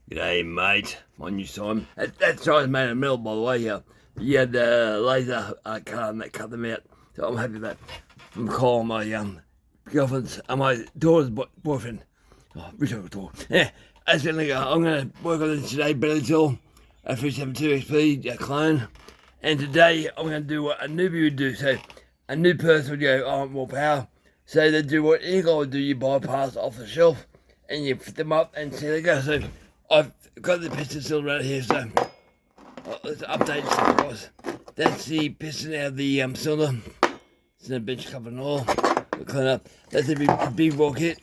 G'day, mate. My new Simon. That size made a mill, by the way. You had the laser cut and that cut them out. So I'm happy with that. I'm calling my girlfriend's, my daughter's boyfriend. Oh, wish I could talk. Yeah, that's gonna go. I'm gonna work on this today. Better tool, a 372xp clone, and today I'm gonna do what a newbie would do. So a new person would go, "I want more power." So they do what any guy would do. You buy parts off the shelf and you fit them up and see they go. So I've got the piston still right here, so let's update this, guys. That's the piston out of the cylinder. It's in a bench covered in oil. We'll clean up. That's a big ball kit.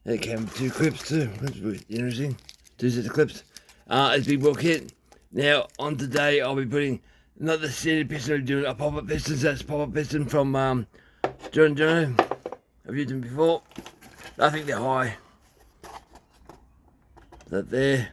It came with 2 clips too. That's really interesting. 2 sets of clips. It's a big ball kit. Now, on today, I'll be putting not the standard piston, I'm doing a pop-up piston. So that's a pop-up piston from John. I've used them before. I think they're high. That there.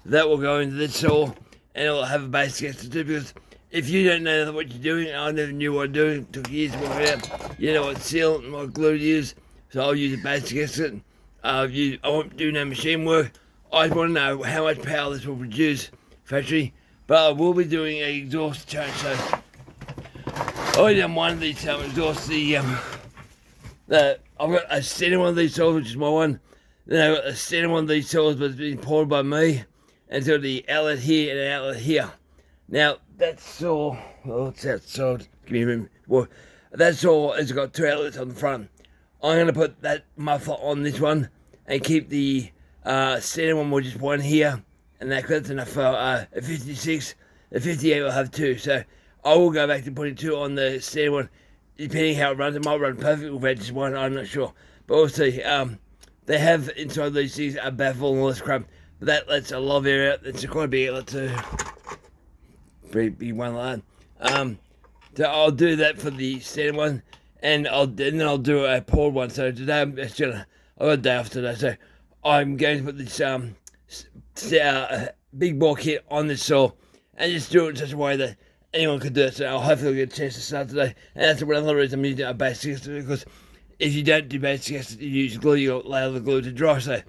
That will go into this saw, and it'll have a base gasket too, because if you don't know what you're doing, I never knew what I'm doing, it took years to work it out. You know what sealant and what glue to use, so I'll use a base gasket. I won't do no machine work. I just want to know how much power this will produce, factory, but I will be doing an exhaust change, so I done one of these exhausts, I've got a standard one of these saws, which is my one. Then I've got a standard one of these saws, but it's been poured by me. And so the outlet here and an outlet here. Now, that saw, it's outside, give me a room. Well, that saw has got 2 outlets on the front. I'm going to put that muffler on this one and keep the standard one with just one here. And that's enough for a 56. The 58 will have 2. So I will go back to putting 2 on the standard one. Depending how it runs, it might run perfect with just one, I'm not sure. But we'll see. They have inside these things a baffle and all this crap. But that lets a lot of air out. It's quite a big outlet too. Pretty big one like that. So I'll do that for the standard one, and then I'll do a poured one. So today I've got a day off today, so I'm going to put this big ball kit on this saw and just do it in such a way that anyone could do it. So I'll hopefully get a chance to start today. And that's one of the reasons I'm using a base gasket, because if you don't do base gasket, you use glue, you'll allow the glue to dry. So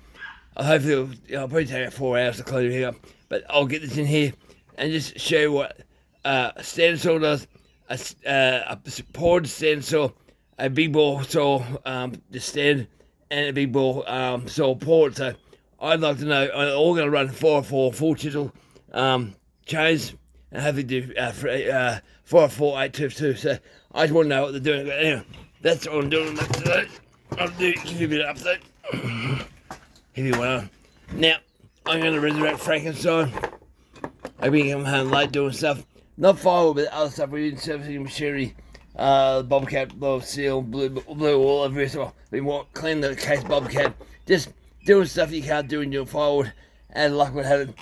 hopefully I'll probably take 4 hours to clean it up, but I'll get this in here and just show you what a standard saw does, a poured standard saw, a big ball saw, the standard, and a big ball saw poured. So I'd like to know, I'm all going to run 404 full chisel chains, and hopefully do 404 822. So I just want to know what they're doing. But anyway, that's what I'm doing today. I'll give you a bit of update. Now, I'm going to resurrect Frankenstein. I've been coming home late doing stuff. Not firewood, but other stuff. We've been servicing machinery, bobcat, blow seal, blue all over here. So I've been cleaning the case bobcat. Just doing stuff you can't do when you're doing firewood. And luck would have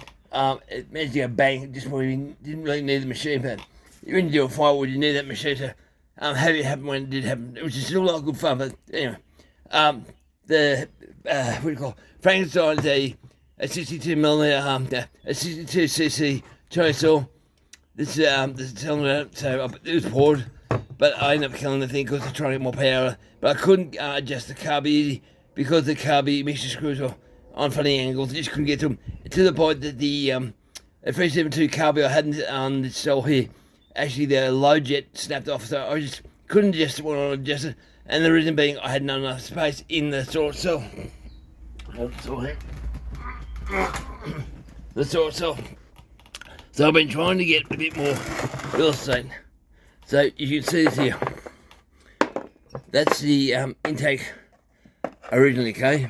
it managed to go bang. Just when you didn't really need the machine, but when you do firewood, you need that machine. So I'm happy it happened when it did happen. It was just still a lot of good fun, but anyway. What do you call it? Frankenstein's a 62mm, a 62cc chainsaw. This is telling it, so it was poured, but I ended up killing the thing because I was trying to get more power. But I couldn't adjust the carby because the carby mixture screws were on funny angles. I just couldn't get to them, to the point that the 372 carby I had on the cell here, actually the low jet snapped off, so I just couldn't adjust it when I adjusted it. And the reason being, I had not enough space in the saw itself. The saw itself. So I've been trying to get a bit more real estate. So you can see this here. That's the intake originally, okay?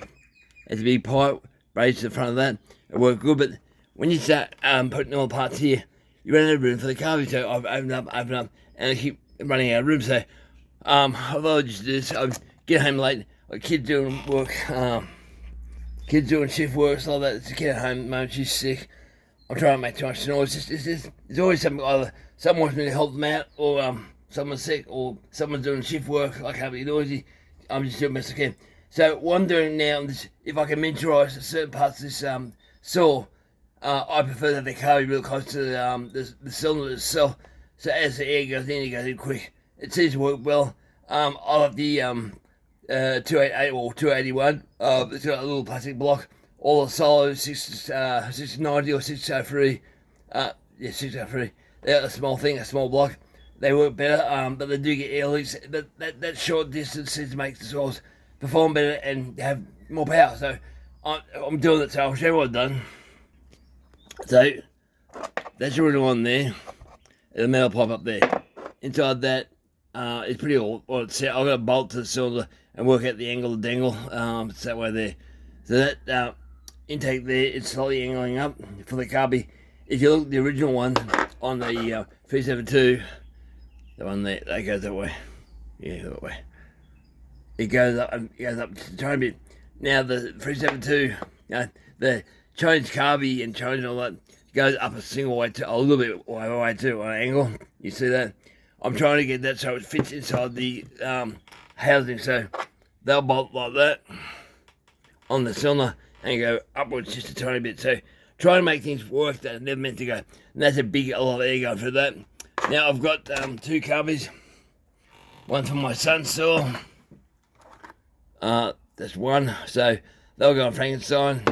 It's a big pipe raised to the front of that. It worked good, but when you start putting all the parts here, you run out of room for the carby. So I've opened up, and I keep running out of room. So although I just do this, I get home late, like kids doing work, kids doing shift work, stuff like that. Just get home, mum, she's sick. I'm trying to make too much noise. It's always something, either someone wants me to help them out, or someone's sick, or someone's doing shift work. I can't be noisy. I'm just doing the best I can. So what I'm doing now is, if I can miniaturise certain parts of this saw, I prefer that they carry real close to the cylinder itself. So as the air goes in, it goes in quick. It seems to work well. I like the 288 or 281. It's got a little plastic block all the Solo 690 or 603, 603. They're a small thing, a small block. They work better, but they do get air leaks. But that short distance seems to make the saws perform better and have more power. So I'm doing it. So I'll show you what I've done. So that's your original one there. The metal pipe up there. Inside that is pretty all it's set. I've got a bolt to the cylinder and work out the angle of the dangle. It's that way there. So that intake there, it's slightly angling up for the carby. If you look at the original one on the 372, the one there, that goes that way. Yeah, that way. It goes up just a tiny bit. Now the 372, the change carby and change all that goes up a single way to a little bit way too on an angle. You see that? I'm trying to get that so it fits inside the housing. So they'll bolt like that on the cylinder and go upwards just a tiny bit. So try to make things work that are never meant to go. And that's a lot of air going through that. Now I've got two carbies. One for my son's saw. That's one. So they'll go on Frankenstein.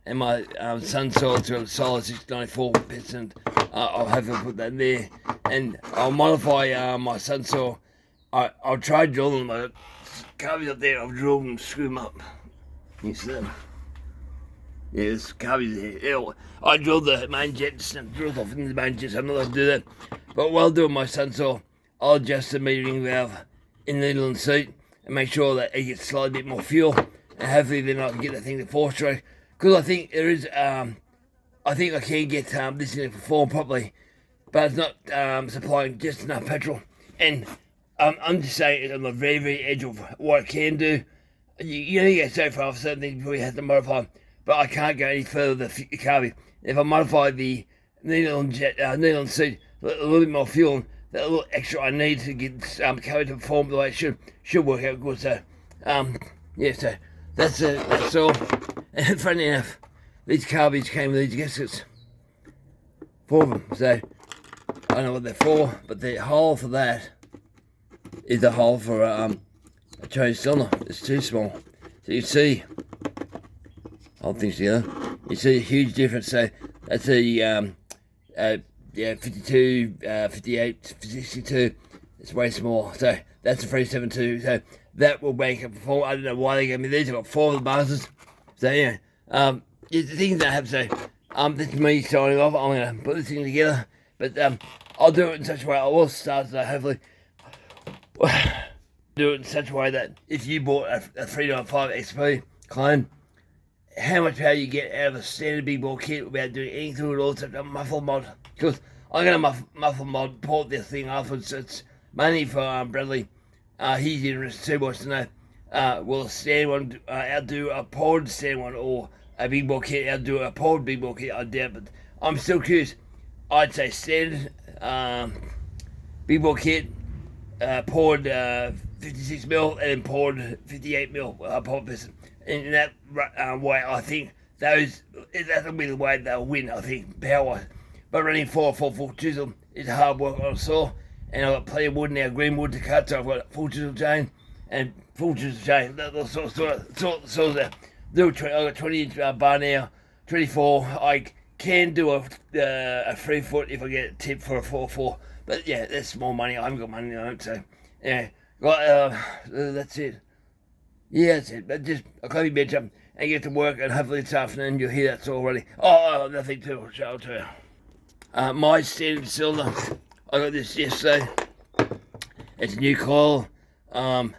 And my son's saw to a solid 694 piston. I'll have to put that there. And I'll modify my son's saw. I'll try drilling them. Carbies up there, I'll drill them and screw them up. You see them? Yeah, there's carbies there. I drilled the main jets and drilled off into the main jets. I'm not going to do that. But while doing my son's saw, I'll adjust the metering valve in the needle and seat and make sure that it gets slightly bit more fuel. And hopefully then I can get the thing to 4-stroke. Because I think there is, I think I can get this thing to perform properly. But it's not supplying just enough petrol. And I'm just saying it's on the very, very edge of what I can do. You only get so far for certain things before you have to modify them. But I can't go any further with the carby. If I modify the needle and seat, a little bit more fuel, that little extra I need to get carby to perform the way it should work out good. So, yeah, so that's all. And funny enough, these carbies came with these gaskets. 4 of them. So, I don't know what they're for, but the hole for that is the hole for a change cylinder. It's too small. So you see, hold things together. You see a huge difference. So that's a 52, 58, 62. It's way small. So that's a 372. So that will make it perform. I don't know why they gave me these. I've got 4 of the bastards. So yeah, the things that I have to say. This is me signing off. I'm going to put this thing together. But I'll do it in such a way. I will start today, hopefully. Do it in such a way that if you bought a 395xp clone, how much power you get out of a standard big bore kit without doing anything to it all except a muffle mod. Because I'm going to muffle mod, port this thing afterwards. So it's mainly for Bradley. He's interested too much to know. Will a standard one outdo a ported standard one, or a big bore kit outdo a ported big bore kit? I doubt, but I'm still curious. I'd say standard big bore kit, poured 56mm and then poured 58mm pop piston. In that way, I think that'll be the way they'll win, I think, power-wise. But running 4 chisel is hard work on a saw, and I've got plenty of wood now, green wood to cut, so I've got full chisel chain, and full chisel chain. That's sort there. I've got 20-inch bar now, 24. I can do a 3-foot if I get a tip for a 4-4. But yeah, that's small money. I haven't got money on it, so yeah. That's it. Yeah, that's it. But just I'll clean my bench up and get to work, and hopefully this afternoon you'll hear that's already. Oh, nothing too. I'll tell you. My standard cylinder. I got this yesterday. It's a new coil. Brand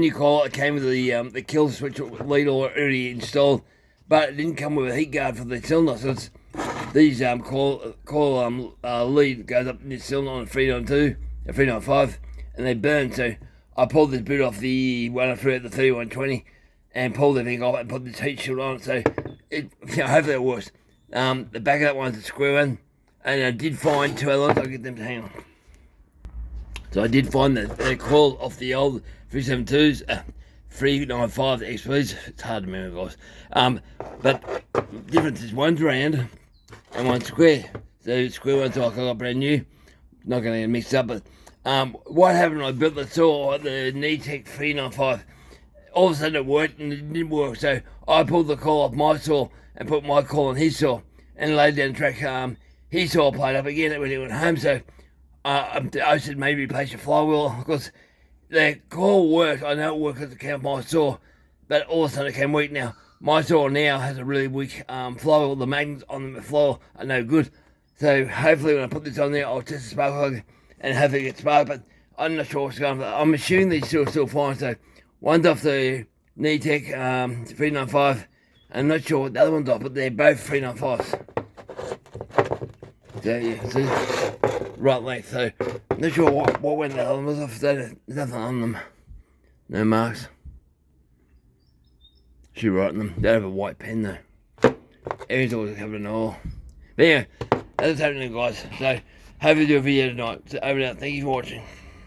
new coil. It came with the kill switch lead already installed, but it didn't come with a heat guard for the cylinder. So it's these coil lead goes up in this cylinder on a 392, a 395, and they burn. So I pulled this boot off the one I threw at the 3120 and pulled everything off and put this heat shield on it. So hopefully it works. The back of that one's a screw in, and I did find 2 other ones. I'll get them to hang on. So I did find the coil off the old 372s, 395 XPs. It's hard to remember, guys. But the difference is one's round and one's square. So square one's like I got brand new. Not going to get mixed up, but what happened? I built the saw, the Nitec 395. all of a sudden it worked and it didn't work. So I pulled the coil off my saw and put my coil on his saw and laid down the track. His saw played up again when he went home. So I said maybe replace your flywheel because the coil worked. I know it worked at the count my saw, but all of a sudden it came weak. Now my saw now has a really weak flywheel. The magnets on the flywheel are no good. So hopefully when I put this on there, I'll test the spark plug and hopefully get spark. But I'm not sure what's going on. I'm assuming these two are still fine. So one's off the Nitec 395. I'm not sure what the other one's off, but they're both 395s. So yeah, so right length. So I'm not sure what went the other one was off. There's nothing on them. No marks. Should write them. They have a white pen though. Everything's always covered in oil. But yeah, that's happening guys. So hopefully do a video tonight. So over and out. Thank you for watching.